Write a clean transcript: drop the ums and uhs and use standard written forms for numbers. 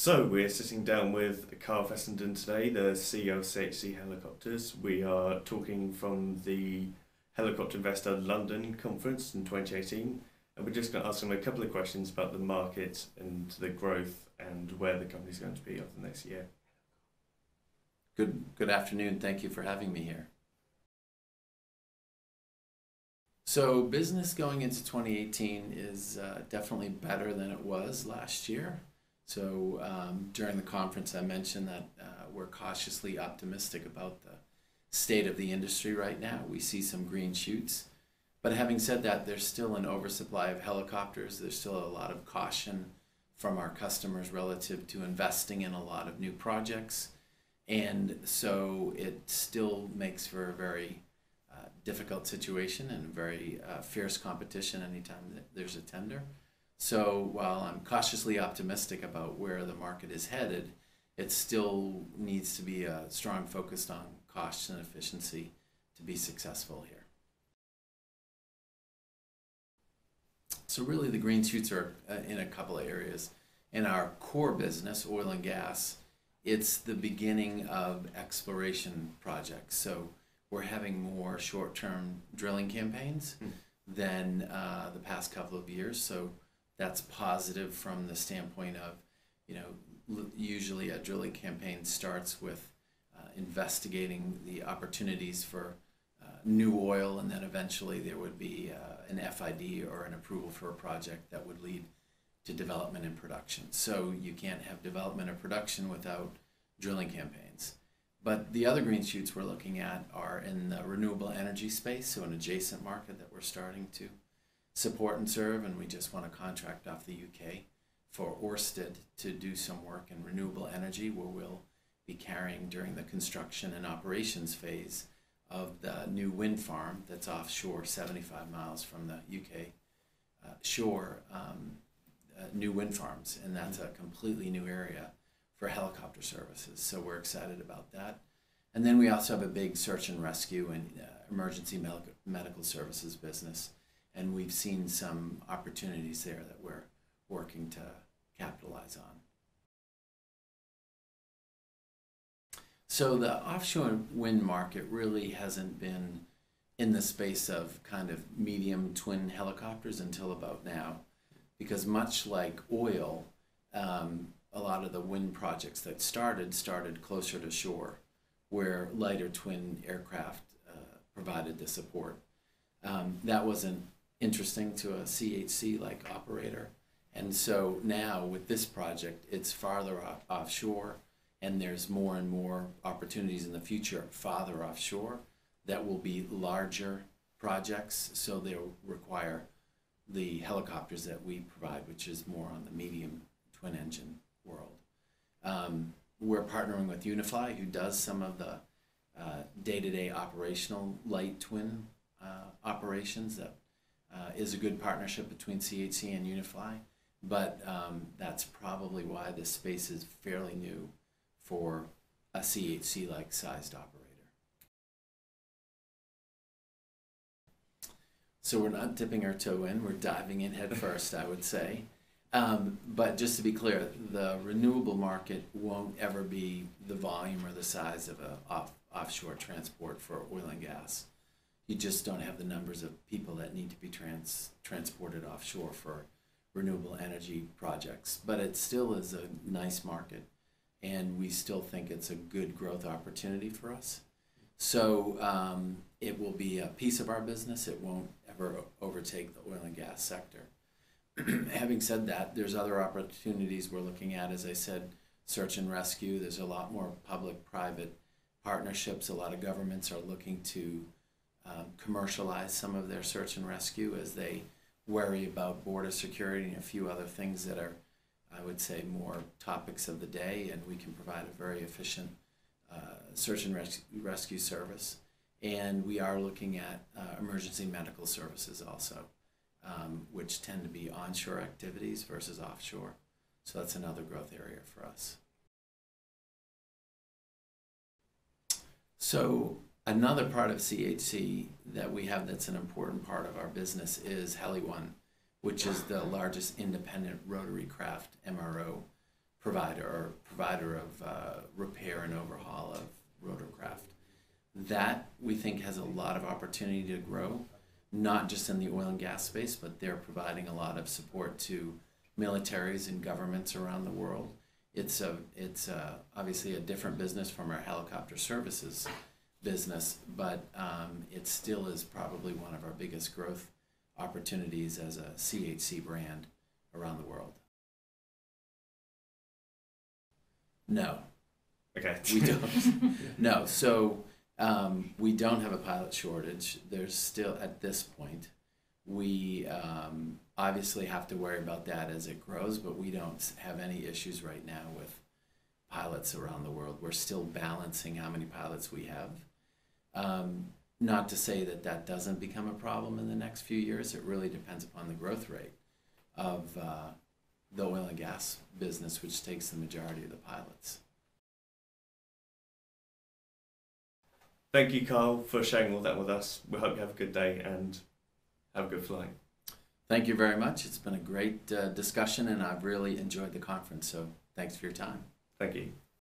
So we're sitting down with Karl Fessenden today, the CEO of CHC Helicopters. We are talking from the Helicopter Investor London conference in 2018, and we're just going to ask him a couple of questions about the market and the growth and where the company's going to be over the next year. Good afternoon. Thank you for having me here. So business going into 2018 is definitely better than it was last year. So during the conference I mentioned that we're cautiously optimistic about the state of the industry right now. We see some green shoots. But having said that, there's still an oversupply of helicopters. There's still a lot of caution from our customers relative to investing in a lot of new projects. And so it still makes for a very difficult situation and very fierce competition anytime that there's a tender. So while I'm cautiously optimistic about where the market is headed, it still needs to be a strong focus on cost and efficiency to be successful here. So really the green shoots are in a couple of areas. In our core business, oil and gas, it's the beginning of exploration projects. So we're having more short-term drilling campaigns than the past couple of years. So that's positive from the standpoint of, usually a drilling campaign starts with investigating the opportunities for new oil, and then eventually there would be an FID or an approval for a project that would lead to development and production. So you can't have development or production without drilling campaigns. But the other green shoots we're looking at are in the renewable energy space, so an adjacent market that we're starting to support and serve, and we just won a contract off the UK for Ørsted to do some work in renewable energy, where we'll be carrying during the construction and operations phase of the new wind farm that's offshore 75 miles from the UK shore, new wind farms, and that's a completely new area for helicopter services. So we're excited about that. And then we also have a big search and rescue and emergency medical services business. And we've seen some opportunities there that we're working to capitalize on. So the offshore wind market really hasn't been in the space of kind of medium twin helicopters until about now, because much like oil, a lot of the wind projects that started closer to shore, where lighter twin aircraft provided the support. That wasn't interesting to a CHC-like operator. And so now with this project, it's farther offshore, and there's more and more opportunities in the future farther offshore that will be larger projects, so they'll require the helicopters that we provide, which is more on the medium twin engine world. We're partnering with Unifly, who does some of the day-to-day operational light twin operations. That is a good partnership between CHC and Unifly, but that's probably why this space is fairly new for a CHC-like sized operator. So we're not dipping our toe in, we're diving in head first, I would say. But just to be clear, the renewable market won't ever be the volume or the size of a offshore transport for oil and gas. You just don't have the numbers of people that need to be transported offshore for renewable energy projects. But it still is a nice market, and we still think it's a good growth opportunity for us. So it will be a piece of our business. It won't ever overtake the oil and gas sector. Having said that, there's other opportunities we're looking at. As I said, search and rescue. There's a lot more public-private partnerships. A lot of governments are looking to commercialize some of their search and rescue as they worry about border security and a few other things that are, I would say, more topics of the day, and we can provide a very efficient search and rescue service. And we are looking at emergency medical services also, which tend to be onshore activities versus offshore. So that's another growth area for us. So another part of CHC that we have that's an important part of our business is HeliOne, which is the largest independent rotary craft MRO provider of repair and overhaul of rotorcraft. That we think has a lot of opportunity to grow, not just in the oil and gas space, but they're providing a lot of support to militaries and governments around the world. It's obviously a different business from our helicopter services business, but it still is probably one of our biggest growth opportunities as a CHC brand around the world. No. Okay. We don't. No. So we don't have a pilot shortage. There's still, at this point, we obviously have to worry about that as it grows, but we don't have any issues right now with pilots around the world. We're still balancing how many pilots we have. Not to say that that doesn't become a problem in the next few years. It really depends upon the growth rate of the oil and gas business, which takes the majority of the pilots. Thank you, Karl, for sharing all that with us. We hope you have a good day and have a good flight. Thank you very much. It's been a great discussion, and I've really enjoyed the conference, so thanks for your time. Thank you.